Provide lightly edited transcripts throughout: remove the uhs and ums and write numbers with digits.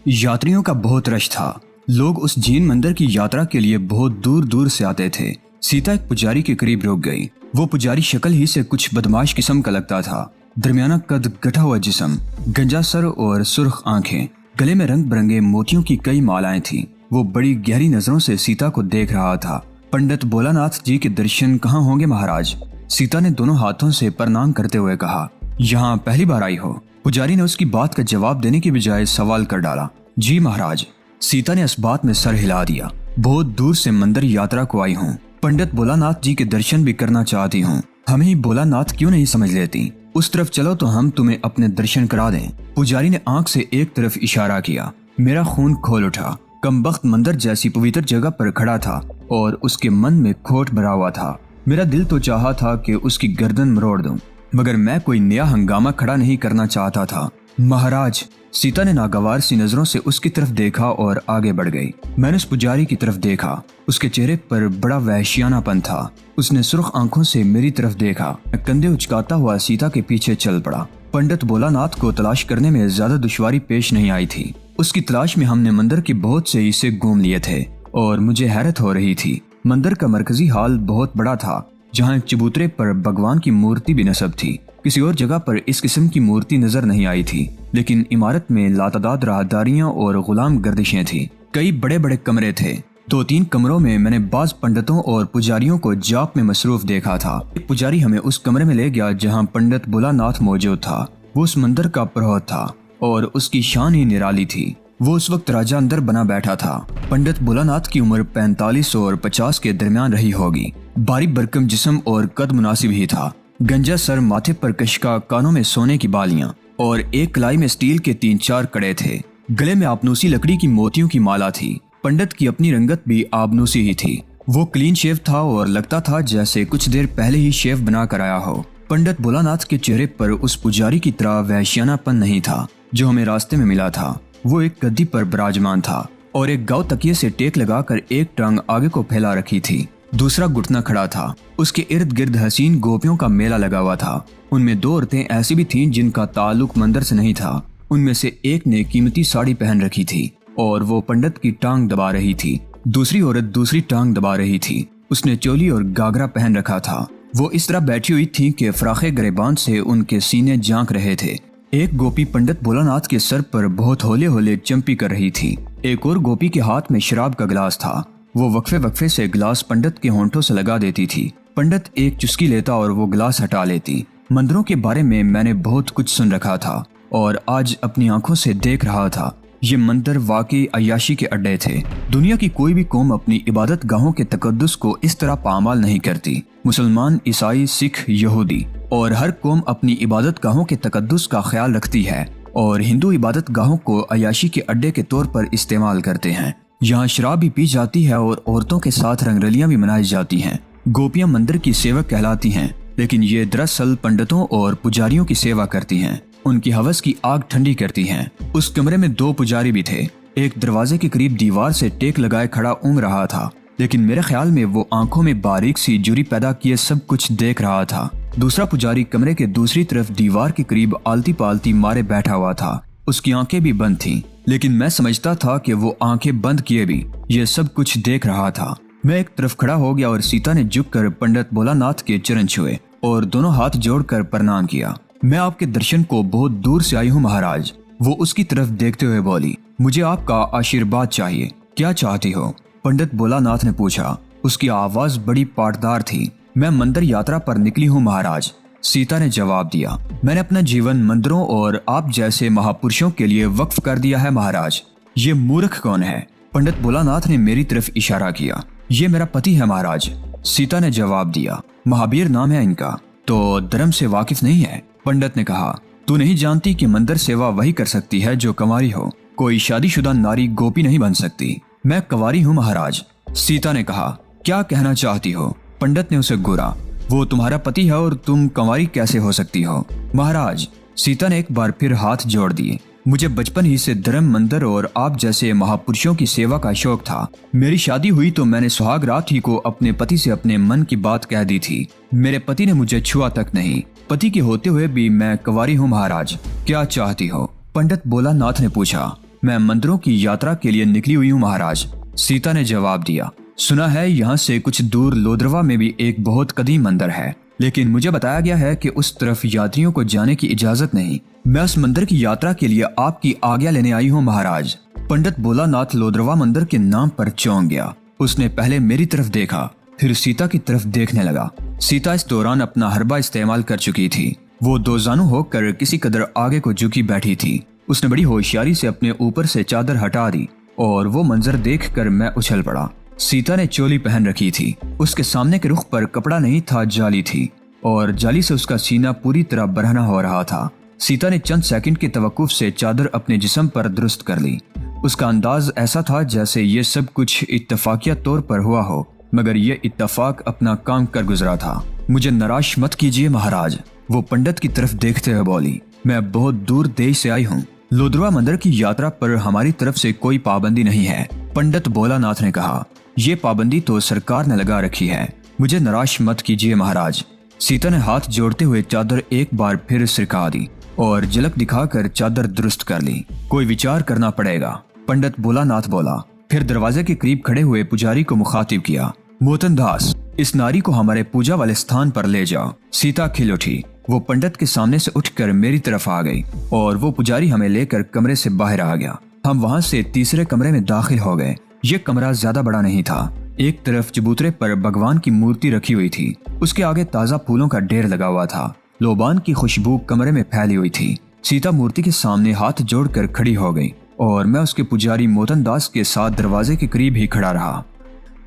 यात्रियों का बहुत रश था। लोग उस जैन मंदिर की यात्रा के लिए बहुत दूर दूर से आते थे। सीता एक पुजारी के करीब रुक गई। वो पुजारी शक्ल ही से कुछ बदमाश किस्म का लगता था। दरमियाना कद, गठा हुआ जिस्म, गंजा सर और सुर्ख आंखें, गले में रंग बिरंगे मोतियों की कई मालाएं थीं। वो बड़ी गहरी नजरों से सीता को देख रहा था। पंडित भोलानाथ जी के दर्शन कहाँ होंगे महाराज? सीता ने दोनों हाथों से प्रणाम करते हुए कहा। यहाँ पहली बार आई हो? पुजारी ने उसकी बात का जवाब देने की बजाय सवाल कर डाला। जी महाराज। सीता ने इस बात में सर हिला दिया। बहुत दूर से मंदिर यात्रा को आई हूँ। पंडित भोलानाथ जी के दर्शन भी करना चाहती हूँ। हमें ही भोलानाथ क्यों नहीं समझ लेती? उस तरफ चलो तो हम तुम्हें अपने दर्शन करा दें। पुजारी ने आंख से एक तरफ इशारा किया। मेरा खून खोल उठा। कमबख्त मंदिर जैसी पवित्र जगह पर खड़ा था और उसके मन में खोट भरा हुआ था। मेरा दिल तो चाहा था कि उसकी गर्दन मरोड़ दूं, मगर मैं कोई नया हंगामा खड़ा नहीं करना चाहता था। महाराज। सीता ने नागवार सी नजरों से उसकी तरफ देखा और आगे बढ़ गई। मैंने उस पुजारी की तरफ देखा। उसके चेहरे पर बड़ा वहशियानापन था। उसने सुर्ख आंखों से मेरी तरफ देखा। मैं कंधे उचकाता हुआ सीता के पीछे चल पड़ा। पंडित भोलानाथ को तलाश करने में ज्यादा दुश्वारी पेश नहीं आई थी। उसकी तलाश में हमने मंदिर के बहुत से हिस्से घूम लिए थे और मुझे हैरत हो रही थी। मंदिर का मरकजी हॉल बहुत बड़ा था, जहाँ एक चबूतरे पर भगवान की मूर्ति भी नस्ब थी। किसी और जगह पर इस किस्म की मूर्ति नजर नहीं आई थी, लेकिन इमारत में लातादाद राहदारियां और गुलाम गर्दिशें थी। कई बड़े बड़े कमरे थे। 2-3 कमरों में मैंने बाज पंडितों और पुजारियों को जाप में मसरूफ देखा था। एक पुजारी हमें उस कमरे में ले गया जहाँ पंडित भोलानाथ मौजूद था। वो उस मंदिर का पुरोहित था और उसकी शान ही निराली थी। वो उस वक्त राजा अंदर बना बैठा था। पंडित भोलानाथ की उम्र 45 और 50 के दरमियान रही होगी। बारीक बरकम जिस्म और कद मुनासिब ही था। गंजा सर, माथे पर कशका, कानों में सोने की बालियां और एक कलाई में स्टील के 3-4 कड़े थे। गले में आबनूसी लकड़ी की मोतियों की माला थी। पंडित की अपनी रंगत भी आबनूसी ही थी। वो क्लीन शेव था और लगता था जैसे कुछ देर पहले ही शेव बना कर आया हो। पंडित भोलानाथ के चेहरे पर उस पुजारी की तरह वहशियानापन नहीं था जो हमें रास्ते में मिला था। वो एक गद्दी पर विराजमान था और एक गाव तकिए से टेक लगाकर एक टांग आगे को फैला रखी थी। दूसरा घुटना खड़ा था। उसके इर्द गिर्द हसीन गोपियों का मेला लगा हुआ था। उनमें 2 औरतें ऐसी भी थीं जिनका ताल्लुक मंदिर से नहीं था। उनमें से एक ने कीमती साड़ी पहन रखी थी और वो पंडित की टांग दबा रही थी। दूसरी औरत दूसरी टांग दबा रही थी। उसने चोली और गागरा पहन रखा था। वो इस तरह बैठी हुई थी कि फराखे गरेबान से उनके सीने झांक रहे थे। एक गोपी पंडित भोलानाथ के सर पर बहुत होले होले चंपी कर रही थी। एक और गोपी के हाथ में शराब का गिलास था। वो वक्फे वक्फे से गिलास पंडित के होंठों से लगा देती थी। पंडित एक चुस्की लेता और वो गिलास हटा लेती। मंदिरों के बारे में मैंने बहुत कुछ सुन रखा था और आज अपनी आंखों से देख रहा था। ये मंदिर वाकई अय्याशी के अड्डे थे। दुनिया की कोई भी कौम अपनी इबादत गाहों के तकद्दुस को इस तरह पामाल नहीं करती। मुसलमान, ईसाई, सिख, यहूदी और हर कौम अपनी इबादत गाहों के तकद्दुस का ख्याल रखती है और हिंदू इबादत गाहों को अय्याशी के अड्डे के तौर पर इस्तेमाल करते हैं। यहाँ शराब भी पी जाती है और औरतों के साथ रंगरलियां भी मनाई जाती हैं। गोपियां मंदिर की सेवक कहलाती हैं, लेकिन ये दरअसल पंडितों और पुजारियों की सेवा करती हैं। उनकी हवस की आग ठंडी करती हैं। उस कमरे में 2 पुजारी भी थे। एक दरवाजे के करीब दीवार से टेक लगाए खड़ा ऊँग रहा था, लेकिन मेरे ख्याल में वो आंखों में बारीक सी जुरी पैदा किए सब कुछ देख रहा था। दूसरा पुजारी कमरे के दूसरी तरफ दीवार के करीब आलती पालती मारे बैठा हुआ था। उसकी आंखें भी बंद थीं, लेकिन मैं समझता था कि वो आंखें बंद किए भी ये सब कुछ देख रहा था। मैं एक तरफ खड़ा हो गया और सीता ने झुककर पंडित भोलानाथ के चरण छुए और दोनों हाथ जोड़कर प्रणाम किया। मैं आपके दर्शन को बहुत दूर से आई हूँ महाराज। वो उसकी तरफ देखते हुए बोली। मुझे आपका आशीर्वाद चाहिए। क्या चाहती हो? पंडित भोलानाथ ने पूछा। उसकी आवाज बड़ी पाटदार थी। मैं मंदिर यात्रा पर निकली हूँ महाराज, सीता ने जवाब दिया। मैंने अपना जीवन मंदिरों और आप जैसे महापुरुषों के लिए वक्फ कर दिया है महाराज। ये मूर्ख कौन है? पंडित भोलानाथ ने मेरी तरफ इशारा किया। ये मेरा पति है महाराज, सीता ने जवाब दिया। महावीर नाम है इनका। तो धर्म से वाकिफ नहीं है? पंडित ने कहा। तू नहीं जानती कि मंदिर सेवा वही कर सकती है जो कंवारी हो। कोई शादीशुदा नारी गोपी नहीं बन सकती। मैं कंवारी हूँ महाराज, सीता ने कहा। क्या कहना चाहती हो? पंडित ने उसे घूरा। वो तुम्हारा पति है और तुम कंवारी कैसे हो सकती हो? महाराज, सीता ने एक बार फिर हाथ जोड़ दिए। मुझे बचपन ही से धर्म, मंदिर और आप जैसे महापुरुषों की सेवा का शौक था। मेरी शादी हुई तो मैंने सुहाग रात ही को अपने पति से अपने मन की बात कह दी थी। मेरे पति ने मुझे छुआ तक नहीं। पति के होते हुए भी मैं कंवारी हूँ महाराज। क्या चाहती हो? पंडित भोलानाथ ने पूछा। मैं मंदिरों की यात्रा के लिए निकली हुई हूँ महाराज। सीता ने जवाब दिया। सुना है यहाँ से कुछ दूर लोद्रवा में भी एक बहुत कदीम मंदिर है, लेकिन मुझे बताया गया है कि उस तरफ यात्रियों को जाने की इजाजत नहीं। मैं उस मंदिर की यात्रा के लिए आपकी आज्ञा लेने आई हूँ महाराज। पंडित भोलानाथ लोद्रवा मंदिर के नाम पर चौंक गया। उसने पहले मेरी तरफ देखा, फिर सीता की तरफ देखने लगा। सीता इस दौरान अपना हरबा इस्तेमाल कर चुकी थी। वो दो जानू होकर किसी कदर आगे को झुकी बैठी थी। उसने बड़ी होशियारी से अपने ऊपर से चादर हटा दी और वो मंजर देखकर मैं उछल पड़ा। सीता ने चोली पहन रखी थी। उसके सामने के रुख पर कपड़ा नहीं था, जाली थी, और जाली से उसका सीना पूरी तरह बरहना हो रहा था। सीता ने चंद सेकंड की तवक्कुफ से चादर अपने जिस्म पर दुरुस्त कर ली। उसका अंदाज ऐसा था जैसे ये सब कुछ इत्तफाकिया तौर पर हुआ हो, मगर ये इत्तफाक अपना काम कर गुजरा था। मुझे निराश मत कीजिए महाराज, वो पंडित की तरफ देखते हुए बोली। मैं बहुत दूर देश से आई हूँ। लोद्रवा मंदिर की यात्रा पर हमारी तरफ से कोई पाबंदी नहीं है, पंडित भोलानाथ ने कहा। ये पाबंदी तो सरकार ने लगा रखी है। मुझे निराश मत कीजिए महाराज। सीता ने हाथ जोड़ते हुए चादर एक बार फिर सिरका दी और झलक दिखाकर चादर दुरुस्त कर ली। कोई विचार करना पड़ेगा, पंडित भोलानाथ बोला। फिर दरवाजे के करीब खड़े हुए पुजारी को मुखातिब किया। मोतन दास, इस नारी को हमारे पूजा वाले स्थान पर ले जाओ। सीता खिल उठी। वो पंडित के सामने से उठकर मेरी तरफ आ गई और वो पुजारी हमें लेकर कमरे से बाहर आ गया। हम वहाँ से तीसरे कमरे में दाखिल हो गए। ये कमरा ज्यादा बड़ा नहीं था। एक तरफ चबूतरे पर भगवान की मूर्ति रखी हुई थी। उसके आगे ताजा फूलों का ढेर लगा हुआ था। लोबान की खुशबू कमरे में फैली हुई थी। सीता मूर्ति के सामने हाथ जोड़कर खड़ी हो गई और मैं उसके पुजारी मोतन दास के साथ दरवाजे के करीब ही खड़ा रहा।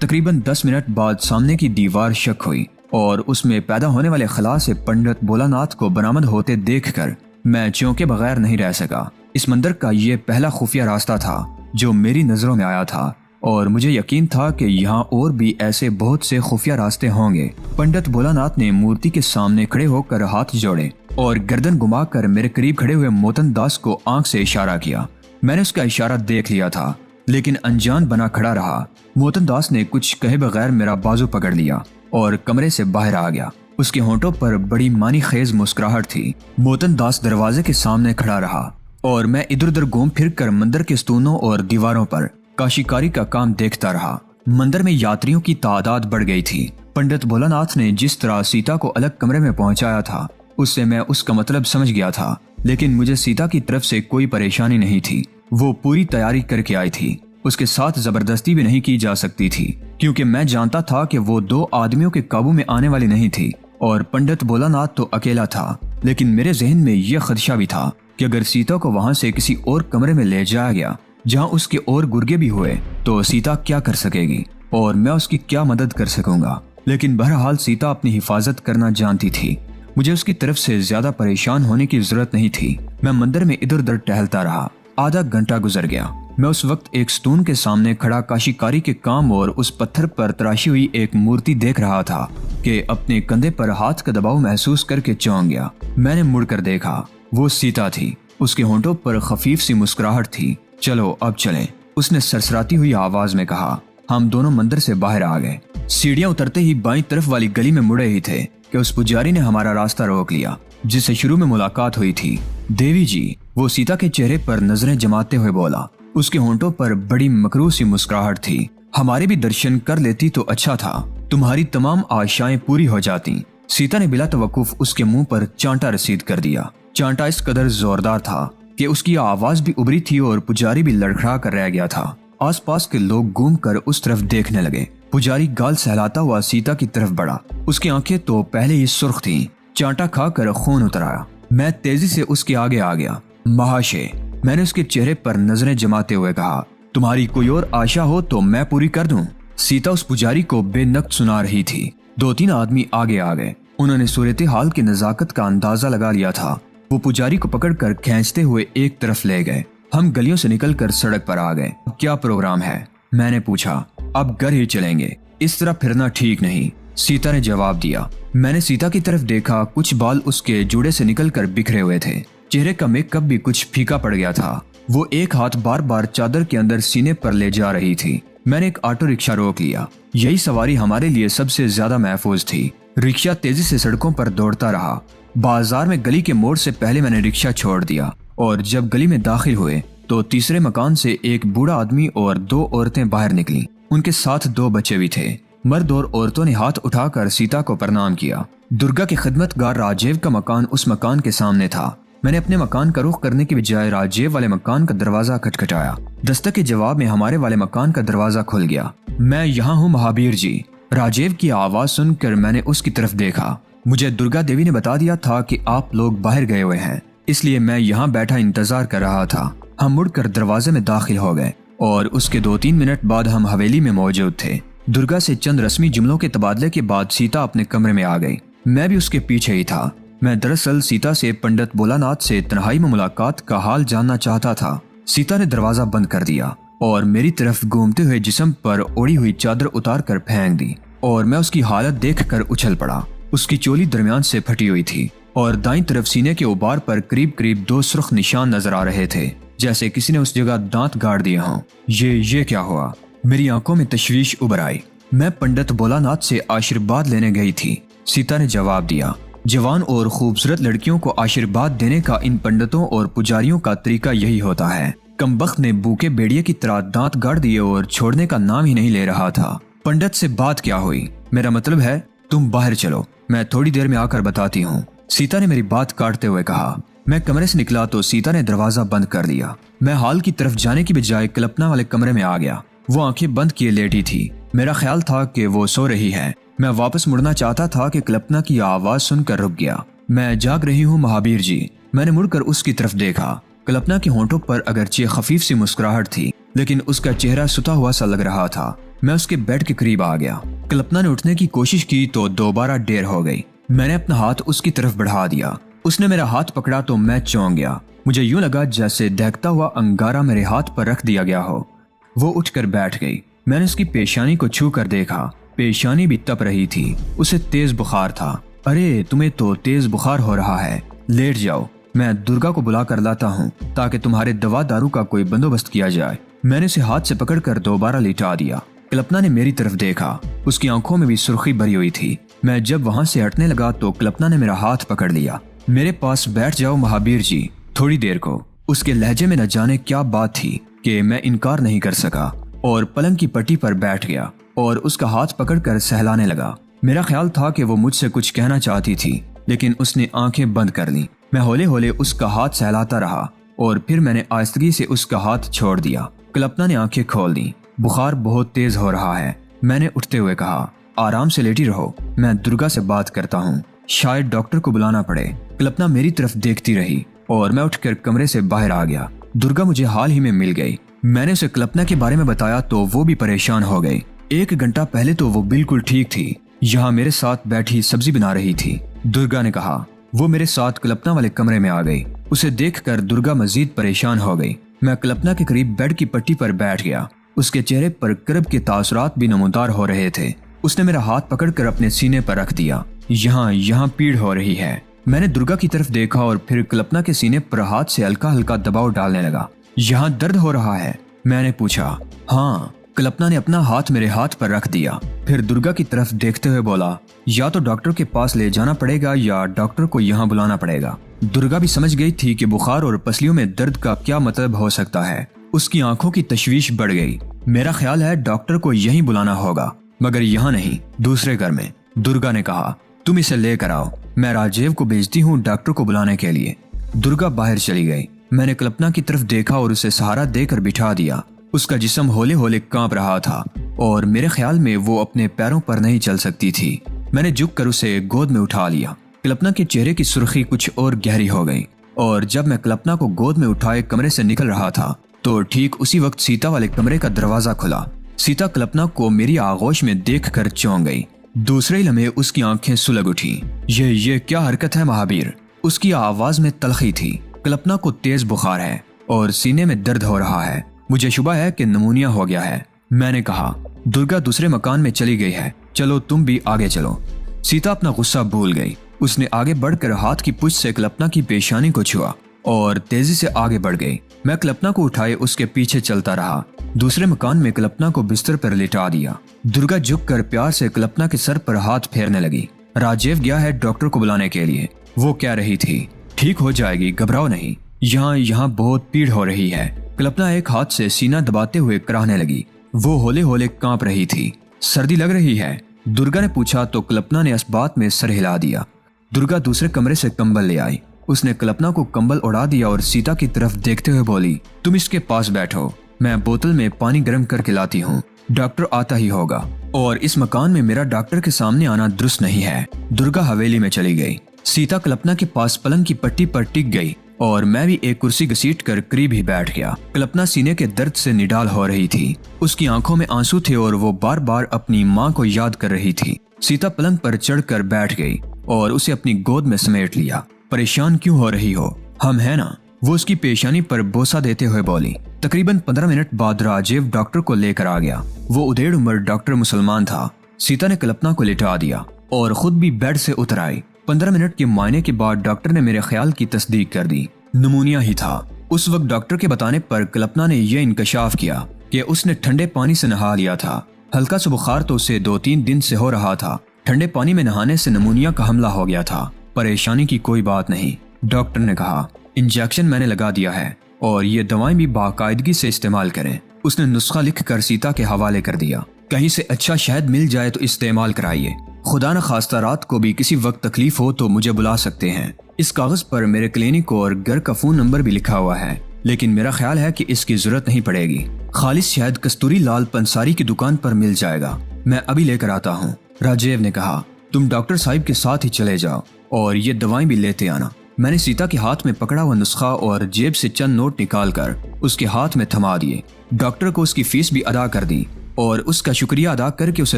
तकरीबन 10 मिनट बाद सामने की दीवार शक हुई और उसमें पैदा होने वाले खला से पंडित भोलानाथ को बरामद होते देखकर मैं चौंके बगैर नहीं रह सका। इस मंदिर का ये पहला खुफिया रास्ता था जो मेरी नजरों में आया था और मुझे यकीन था कि यहाँ और भी ऐसे बहुत से खुफिया रास्ते होंगे। पंडित भोलानाथ ने मूर्ति के सामने खड़े होकर हाथ जोड़े और गर्दन घुमाकर मेरे करीब खड़े हुए मोतन दास को आंख से इशारा किया। मैंने उसका इशारा देख लिया था, लेकिन अनजान बना खड़ा रहा। मोतन दास ने कुछ कहे बगैर मेरा बाजू पकड़ लिया और कमरे से बाहर आ गया। उसके होंठों पर बड़ी मानी खेज मुस्कुराहट थी। मोतन दास दरवाजे के सामने खड़ा रहा और मैं इधर उधर घूम फिर कर मंदिर के स्तूनों और दीवारों पर काशीकारी का काम देखता रहा। मंदिर में यात्रियों की तादाद बढ़ गई थी। पंडित भोलानाथ ने जिस तरह सीता को अलग कमरे में पहुंचाया था उससे मैं उसका मतलब समझ गया था, लेकिन मुझे सीता की तरफ से कोई परेशानी नहीं थी। वो पूरी तैयारी करके आई थी। उसके साथ जबरदस्ती भी नहीं की जा सकती थी, क्योंकि मैं जानता था कि वो 2 आदमियों के काबू में आने वाली नहीं थी और पंडित भोलानाथ तो अकेला था। लेकिन मेरे जहन में यह खदशा भी था कि अगर सीता को वहां से किसी और कमरे में ले जाया गया जहां उसके और गुर्गे भी हुए तो सीता क्या कर सकेगी और मैं उसकी क्या मदद कर सकूंगा। लेकिन बहरहाल सीता अपनी हिफाजत करना जानती थी। मुझे उसकी तरफ से ज्यादा परेशान होने की जरूरत नहीं थी। मैं मंदिर में इधर उधर टहलता रहा। आधा घंटा गुजर गया। मैं उस वक्त एक स्तून के सामने खड़ा काशीकारी के काम और उस पत्थर पर तराशी हुई एक मूर्ति देख रहा था कि अपने कंधे पर हाथ का दबाव महसूस करके चौंक गया। मैंने मुड़कर देखा, वो सीता थी। उसके होंठों पर खफीफ सी मुस्कुराहट थी। चलो अब चलें, उसने सरसराती हुई आवाज में कहा। हम दोनों मंदिर से बाहर आ गए। सीढ़ियां उतरते ही बाईं तरफ वाली गली में मुड़े ही थे कि उस पुजारी ने हमारा रास्ता रोक लिया जिससे शुरू में मुलाकात हुई थी। देवी जी, वो सीता के चेहरे पर नजरें जमाते हुए बोला। उसके होंठों पर बड़ी मकरूह सी मुस्कुराहट थी। हमारे भी दर्शन कर लेती तो अच्छा था, तुम्हारी तमाम आशाएं पूरी हो जाती। सीता ने बिला तवक्कुफ उसके मुंह पर चांटा रसीद कर दिया। चांटा इस कदर जोरदार था कि उसकी आवाज भी उभरी थी और पुजारी भी लड़खड़ा कर रह गया था। आसपास के लोग घूम कर उस तरफ देखने लगे। पुजारी गाल सहलाता हुआ सीता की तरफ बढ़ा। उसकी आंखें तो पहले ही सुर्ख थीं। चांटा खाकर खून उतर आया। मैं तेजी से उसके आगे आ गया। महाशय, मैंने उसके चेहरे पर नजरें जमाते हुए कहा, तुम्हारी कोई और आशा हो तो मैं पूरी कर दूं। सीता उस पुजारी को बेनक़्त सुना रही थी। 2-3 आदमी आगे आ गए। उन्होंने सूरत हाल की नजाकत का अंदाजा लगा लिया था। वो पुजारी को पकड़कर खींचते हुए एक तरफ ले गए। हम गलियों से निकलकर सड़क पर आ गए। क्या प्रोग्राम है? मैंने पूछा। अब घर ही चलेंगे, इस तरह फिरना ठीक नहीं, सीता ने जवाब दिया। मैंने सीता की तरफ देखा। कुछ बाल उसके जूड़े से निकलकर बिखरे हुए थे। चेहरे का मेकअप भी कुछ फीका पड़ गया था। वो एक हाथ बार बार चादर के अंदर सीने पर ले जा रही थी। मैंने एक ऑटो रिक्शा रोक लिया। यही सवारी हमारे लिए सबसे ज्यादा महफूज थी। रिक्शा तेजी से सड़कों पर दौड़ता रहा। बाजार में गली के मोड़ से पहले मैंने रिक्शा छोड़ दिया और जब गली में दाखिल हुए तो तीसरे मकान से एक बूढ़ा आदमी और 2 औरतें बाहर निकली। उनके साथ 2 बच्चे भी थे। मर्द और औरतों ने हाथ उठाकर सीता को प्रणाम किया। दुर्गा के खिदमतगार राजेव का मकान उस मकान के सामने था। मैंने अपने मकान का रुख करने की बजाय राजेव वाले मकान का दरवाजा खटखटाया। दस्तक के जवाब में हमारे वाले मकान का दरवाजा खुल गया। मैं यहाँ हूँ महावीर जी। राजेव की आवाज सुनकर मैंने उसकी तरफ देखा। मुझे दुर्गा देवी ने बता दिया था कि आप लोग बाहर गए हुए हैं, इसलिए मैं यहाँ बैठा इंतजार कर रहा था। हम मुड़कर दरवाजे में दाखिल हो गए और उसके 2-3 मिनट बाद हम हवेली में मौजूद थे। दुर्गा से चंद रस्मी जुमलों के तबादले के बाद सीता अपने कमरे में आ गई। मैं भी उसके पीछे ही था। मैं दरअसल सीता से पंडित भोलानाथ से तन्हाई में मुलाकात का हाल जानना चाहता था। सीता ने दरवाजा बंद कर दिया और मेरी तरफ घूमते हुए जिस्म पर ओढ़ी हुई चादर उतार कर फेंक दी और मैं उसकी हालत देखकर उछल पड़ा। उसकी चोली दरमियान से फटी हुई थी और दाईं तरफ सीने के उबार पर करीब करीब 2 सुर्ख निशान नजर आ रहे थे, जैसे किसी ने उस जगह दांत गाड़ दिए हों। ये क्या हुआ? मेरी आंखों में तशवीश उभर आई। मैं पंडित भोलानाथ से आशीर्वाद लेने गई थी, सीता ने जवाब दिया। जवान और खूबसूरत लड़कियों को आशीर्वाद देने का इन पंडितों और पुजारियों का तरीका यही होता है। कमबख्त ने भूखे भेड़िए की तरह दांत गाड़ दिए और छोड़ने का नाम ही नहीं ले रहा था। पंडित से बात क्या हुई? मेरा मतलब है तुम बाहर चलो, मैं थोड़ी देर में आकर बताती हूँ, सीता ने मेरी बात काटते हुए कहा। मैं कमरे से निकला तो सीता ने दरवाजा बंद कर दिया। मैं हॉल की तरफ जाने की बजाय कल्पना वाले कमरे में आ गया। वो आंखें बंद किए लेटी थी। मेरा ख्याल था कि वो सो रही है। मैं वापस मुड़ना चाहता था कि कल्पना की आवाज सुनकर रुक गया। मैं जाग रही हूँ महावीर जी। मैंने मुड़कर उसकी तरफ देखा। कल्पना के होंठों पर अगरचे खफीफ सी मुस्कुराहट थी, लेकिन उसका चेहरा सुता हुआ सा लग रहा था। मैं उसके बेड के करीब आ गया। कल्पना ने उठने की कोशिश की तो दोबारा देर हो गई। मैंने अपना हाथ उसकी तरफ बढ़ा दिया। उसने मेरा हाथ पकड़ा तो मैं चौंक गया। मुझे यूं लगा जैसे दहकता हुआ अंगारा मेरे हाथ पर रख दिया गया हो। वो उठकर बैठ गई। मैंने उसकी पेशानी को छू कर देखा। पेशानी भी तप रही थी। उसे तेज बुखार था। अरे तुम्हें तो तेज बुखार हो रहा है, लेट जाओ, मैं दुर्गा को बुला कर लाता हूँ ताकि तुम्हारे दवा दारू का कोई बंदोबस्त किया जाए। मैंने उसे हाथ से पकड़कर दोबारा लिटा दिया। कल्पना ने मेरी तरफ देखा। उसकी आंखों में भी सुर्खी भरी हुई थी। मैं जब वहां से हटने लगा तो कल्पना ने मेरा हाथ पकड़ लिया। मेरे पास बैठ जाओ महावीर जी, थोड़ी देर को। उसके लहजे में न जाने क्या बात थी कि मैं इनकार नहीं कर सका और पलंग की पट्टी पर बैठ गया और उसका हाथ पकड़कर सहलाने लगा। मेरा ख्याल था कि वो मुझसे कुछ कहना चाहती थी, लेकिन उसने आंखें बंद कर ली। मैं हौले हौले उसका हाथ सहलाता रहा और फिर मैंने आहिस्तगी से उसका हाथ छोड़ दिया। कल्पना ने आंखें खोल दी। बुखार बहुत तेज हो रहा है, मैंने उठते हुए कहा। आराम से लेटी रहो, मैं दुर्गा से बात करता हूँ, शायद डॉक्टर को बुलाना पड़े। कल्पना मेरी तरफ देखती रही और मैं उठकर कमरे से बाहर आ गया। दुर्गा मुझे हाल ही में मिल गई। मैंने उसे कल्पना के बारे में बताया तो वो भी परेशान हो गई। 1 घंटा पहले तो वो बिल्कुल ठीक थी, यहाँ मेरे साथ बैठी सब्जी बना रही थी। दुर्गा ने कहा। वो मेरे साथ कल्पना वाले कमरे में आ गई। उसे देखकर दुर्गा मजीद परेशान हो गई। मैं कल्पना के करीब बेड की पट्टी पर बैठ गया। उसके चेहरे पर कर्ब के तासुरात भी नमूदार हो रहे थे। उसने मेरा हाथ पकड़कर अपने सीने पर रख दिया। यहाँ पीड़ हो रही है। मैंने दुर्गा की तरफ देखा और फिर कल्पना के सीने पर हाथ से हल्का हल्का दबाव डालने लगा। यहाँ दर्द हो रहा है? मैंने पूछा। हाँ। कल्पना ने अपना हाथ मेरे हाथ पर रख दिया, फिर दुर्गा की तरफ देखते हुए बोला, या तो डॉक्टर के पास ले जाना पड़ेगा या डॉक्टर को यहाँ बुलाना पड़ेगा। दुर्गा भी समझ गई थी कि बुखार और पसलियों में दर्द का क्या मतलब हो सकता है। उसकी आंखों की तशवीश बढ़ गई। मेरा ख्याल है डॉक्टर को यहीं बुलाना होगा, मगर यहाँ नहीं, दूसरे घर में। दुर्गा ने कहा, तुम इसे लेकर आओ, मैं राजेव को भेजती हूँ डॉक्टर को बुलाने के लिए। दुर्गा बाहर चली गई। मैंने कल्पना की तरफ देखा और उसे सहारा देकर बिठा दिया। उसका जिस्म होले होले कांप रहा था और मेरे ख्याल में वो अपने पैरों पर नहीं चल सकती थी। मैंने झुककर उसे गोद में उठा लिया। कल्पना के चेहरे की सुर्खी कुछ और गहरी हो गई और जब मैं कल्पना को गोद में उठाए कमरे से निकल रहा था तो ठीक उसी वक्त सीता वाले कमरे का दरवाजा खुला। सीता कल्पना को मेरी आगोश में देखकर चौंक गई। दूसरे लम्हे उसकी आंखें सुलग उठी। ये क्या हरकत है महावीर? उसकी आवाज में तलखी थी। कल्पना को तेज बुखार है और सीने में दर्द हो रहा है। मुझे शुबा है कि नमूनिया हो गया है। मैंने कहा। दुर्गा दूसरे मकान में चली गई है, चलो तुम भी आगे चलो। सीता अपना गुस्सा भूल गई। उसने आगे बढ़कर हाथ की पूंछ से कल्पना की पेशानी को छुआ और तेजी से आगे बढ़ गई। मैं कल्पना को उठाए उसके पीछे चलता रहा। दूसरे मकान में कल्पना को बिस्तर पर लिटा दिया। दुर्गा झुककर प्यार से कल्पना के सर पर हाथ फेरने लगी। राजेव गया है डॉक्टर को बुलाने के लिए, वो कह रही थी। ठीक हो जाएगी, घबराओ नहीं। यहाँ बहुत पीड़ हो रही है। कल्पना एक हाथ से सीना दबाते हुए कराहने लगी। वो होले होले कांप रही थी। सर्दी लग रही है? दुर्गा ने पूछा तो कल्पना ने इस बात में सर हिला दिया। दुर्गा दूसरे कमरे से कंबल ले आई। उसने कल्पना को कंबल उड़ा दिया और सीता की तरफ देखते हुए बोली, तुम इसके पास बैठो, मैं बोतल में पानी गर्म करके लाती हूँ। डॉक्टर आता ही होगा और इस मकान में मेरा डॉक्टर के सामने आना दुरुस्त नहीं है। दुर्गा हवेली में चली गई। सीता कल्पना के पास पलंग की पट्टी पर टिक गई और मैं भी एक कुर्सी घसीट कर करीब ही बैठ गया। कल्पना सीने के दर्द से निडाल हो रही थी। उसकी आंखों में आंसू थे और वो बार बार अपनी माँ को याद कर रही थी। सीता पलंग पर चढ़कर बैठ गई और उसे अपनी गोद में समेट लिया। परेशान क्यों हो रही हो, हम है ना? वो उसकी पेशानी पर बोसा देते हुए बोली। तकरीबन 15 मिनट बाद राजीव डॉक्टर को लेकर आ गया। वो उदेड़ उम्र डॉक्टर मुसलमान था। सीता ने कल्पना को लिटा दिया और खुद भी बेड से उतर आई। 15 मिनट के मुआयने के बाद डॉक्टर ने मेरे ख्याल की तस्दीक कर दी। निमोनिया ही था। उस वक्त डॉक्टर के बताने पर कल्पना ने यह इंकशाफ किया कि उसने ठंडे पानी से नहा लिया था। हल्का सा बुखार तो उसे 2-3 दिन से हो रहा था। ठंडे पानी में नहाने से निमोनिया का हमला हो गया था। परेशानी की कोई बात नहीं, डॉक्टर ने कहा। इंजेक्शन मैंने लगा दिया है और ये दवाएं भी बाकायदगी से इस्तेमाल करें। उसने नुस्खा लिख कर सीता के हवाले कर दिया। कहीं से अच्छा शहद मिल जाए तो इस्तेमाल कराइए। खुदा न खास्ता रात को भी किसी वक्त तकलीफ हो तो मुझे बुला सकते हैं। इस कागज पर मेरे क्लिनिक और घर का फोन नंबर भी लिखा हुआ है, लेकिन मेरा ख्याल है कि इसकी जरूरत नहीं पड़ेगी। खालिस शहद कस्तूरी लाल पंसारी की दुकान पर मिल जाएगा। मैं अभी लेकर आता हूँ। राजीव ने कहा, तुम डॉक्टर साहिब के साथ ही चले जाओ और ये दवाएं भी लेते आना। मैंने सीता के हाथ में पकड़ा हुआ नुस्खा और जेब से चंद नोट निकालकर उसके हाथ में थमा दिए। डॉक्टर को उसकी फीस भी अदा कर दी और उसका शुक्रिया अदा करके उसे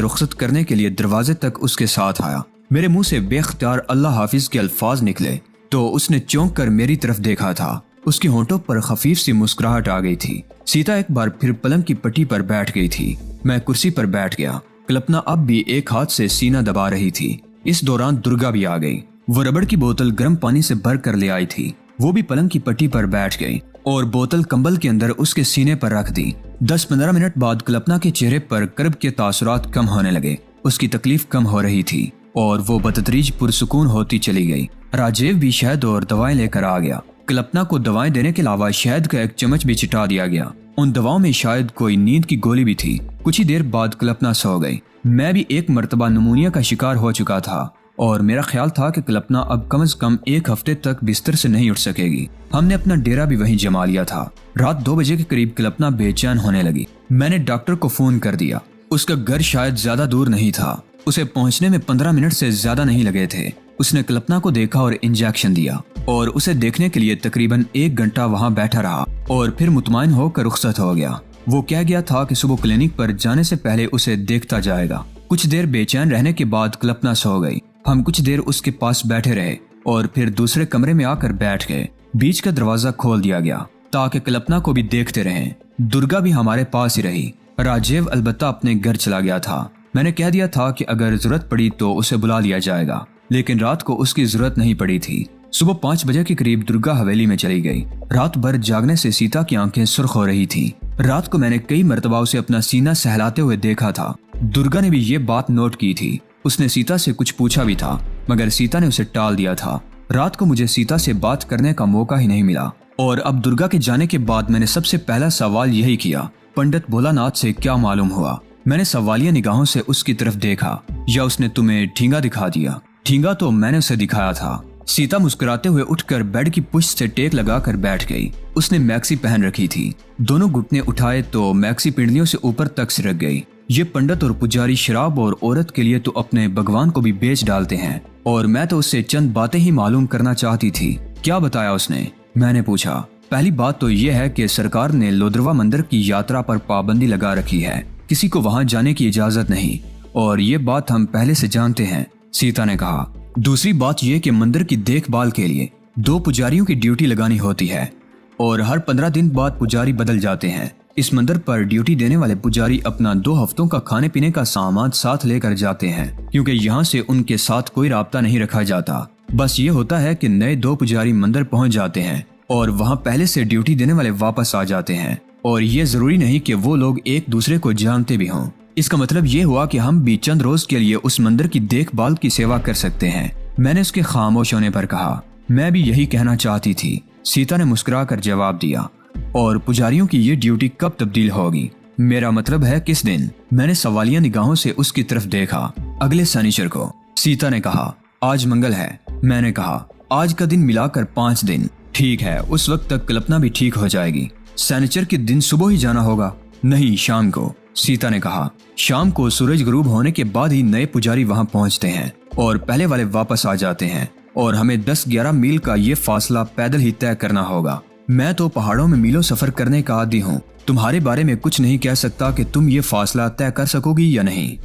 रुखसत करने के लिए दरवाजे तक उसके साथ आया। मेरे मुंह से बेख्तियार अल्लाह हाफिज के अल्फाज निकले तो उसने चौंक कर मेरी तरफ देखा था। उसके होंठों पर खफीफ सी मुस्कुराहट आ गई थी। सीता एक बार फिर पलंग की पट्टी पर बैठ गई थी। मैं कुर्सी पर बैठ गया। कल्पना अब भी एक हाथ से सीना दबा रही थी। इस दौरान दुर्गा भी आ गई। वो रबड़ की बोतल गर्म पानी से भर कर ले आई थी। वो भी पलंग की पट्टी पर बैठ गई और बोतल कंबल के अंदर उसके सीने पर रख दी। 10-15 मिनट बाद कल्पना के चेहरे पर कर्ब के तासुरात कम होने लगे। उसकी तकलीफ कम हो रही थी और वो बतदरीज पुरसुकून होती चली गई। राजीव भी शहद और दवाएं लेकर आ गया। कल्पना को दवाएं देने के अलावा शहद का एक चम्मच भी चिटा दिया गया। उन दवाओं में शायद कोई नींद की गोली भी थी। कुछ ही देर बाद कल्पना सो गई। मैं भी एक मर्तबा निमोनिया का शिकार हो चुका था और मेरा ख्याल था कि कल्पना अब कम से कम 1 हफ्ते तक बिस्तर से नहीं उठ सकेगी। हमने अपना डेरा भी वहीं जमा लिया था। रात 2 बजे के करीब कल्पना बेचैन होने लगी। मैंने डॉक्टर को फोन कर दिया। उसका घर शायद ज्यादा दूर नहीं था। उसे पहुंचने में 15 मिनट से ज्यादा नहीं लगे थे। उसने कल्पना को देखा और इंजेक्शन दिया और उसे देखने के लिए तकरीबन 1 घंटा वहां बैठा रहा और फिर मुतमईन होकर रुखसत हो गया। वो कह गया था कि सुबह क्लिनिक पर जाने से पहले उसे देखता जाएगा। कुछ देर बेचैन रहने के बाद कल्पना सो गई। हम कुछ देर उसके पास बैठे रहे और फिर दूसरे कमरे में आकर बैठ गए। बीच का दरवाजा खोल दिया गया ताकि कल्पना को भी देखते रहें। दुर्गा भी हमारे पास ही रही। राजीव अलबत्ता अपने घर चला गया था। मैंने कह दिया था कि अगर जरूरत पड़ी तो उसे बुला लिया जाएगा, लेकिन रात को उसकी जरूरत नहीं पड़ी थी। सुबह 5 बजे के करीब दुर्गा हवेली में चली गई। रात भर जागने से सीता की आंखें सुर्ख हो रही थी। रात को मैंने कई मर्तबा उसे अपना सीना सहलाते हुए देखा था। दुर्गा ने भी ये बात नोट की थी। उसने सीता से कुछ पूछा भी था, मगर सीता ने उसे टाल दिया था। रात को मुझे सीता से बात करने का मौका ही नहीं मिला और अब दुर्गा के जाने के बाद मैंने सबसे पहला सवाल यही किया, पंडित भोलानाथ से क्या मालूम हुआ? मैंने सवालिया निगाहों से उसकी तरफ देखा। या उसने तुम्हें ठींगा दिखा दिया? ठींगा तो मैंने उसे दिखाया था। सीता मुस्कुराते हुए उठकर बेड की पुष्ट से टेक लगाकर बैठ गई। उसने मैक्सी पहन रखी थी। दोनों घुटने उठाए तो मैक्सी पिंडलियों से ऊपर तक सिरक गई। ये पंडित और पुजारी शराब और औरत के लिए तो अपने भगवान को भी बेच डालते हैं और मैं तो उससे चंद बातें ही मालूम करना चाहती थी। क्या बताया उसने? मैंने पूछा। पहली बात तो ये है कि सरकार ने लोद्रवा मंदिर की यात्रा पर पाबंदी लगा रखी है। किसी को वहां जाने की इजाजत नहीं और ये बात हम पहले से जानते हैं, सीता ने कहा। दूसरी बात यह कि मंदिर की देखभाल के लिए 2 पुजारियों की ड्यूटी लगानी होती है और हर 15 दिन बाद पुजारी बदल जाते हैं। इस मंदिर पर ड्यूटी देने वाले पुजारी अपना 2 हफ्तों का खाने पीने का सामान साथ लेकर जाते हैं, क्योंकि यहाँ से उनके साथ कोई राब्ता नहीं रखा जाता। बस ये होता है कि नए 2 पुजारी मंदिर पहुंच जाते हैं और वहाँ पहले से ड्यूटी देने वाले वापस आ जाते हैं और ये जरूरी नहीं कि वो लोग एक दूसरे को जानते भी हों। इसका मतलब ये हुआ कि हम भी चंद रोज के लिए उस मंदिर की देखभाल की सेवा कर सकते हैं। मैंने उसके खामोश होने पर कहा, मैं भी यही कहना चाहती थी, सीता ने मुस्कुरा कर जवाब दिया। और पुजारियों की ये ड्यूटी कब तब्दील होगी? मेरा मतलब है किस दिन? मैंने सवालिया निगाहों से उसकी तरफ देखा। अगले शनिचर को, सीता ने कहा। आज मंगल है। मैंने कहा आज का दिन मिलाकर 5 दिन। ठीक है, उस वक्त तक कल्पना भी ठीक हो जाएगी। शनिचर के दिन सुबह ही जाना होगा? नहीं, शाम को, सीता ने कहा। शाम को सूरज गुरूब होने के बाद ही नए पुजारी वहां पहुंचते हैं और पहले वाले वापस आ जाते हैं और हमें 10-11 मील का ये फासला पैदल ही तय करना होगा। मैं तो पहाड़ों में मीलों सफर करने का आदी हूँ। तुम्हारे बारे में कुछ नहीं कह सकता कि तुम ये फासला तय कर सकोगी या नहीं।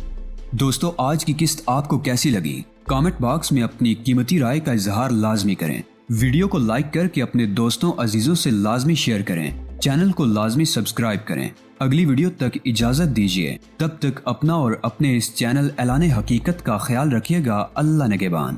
दोस्तों, आज की किस्त आपको कैसी लगी? कमेंट बॉक्स में अपनी कीमती राय का इजहार लाजमी करें। वीडियो को लाइक करके अपने दोस्तों अजीजों से लाजमी शेयर करें। चैनल को लाजमी सब्सक्राइब करें। अगली वीडियो तक इजाजत दीजिए। तब तक अपना और अपने इस चैनल ऐलान हकीकत का ख्याल रखिएगा। अल्लाह निगहबान।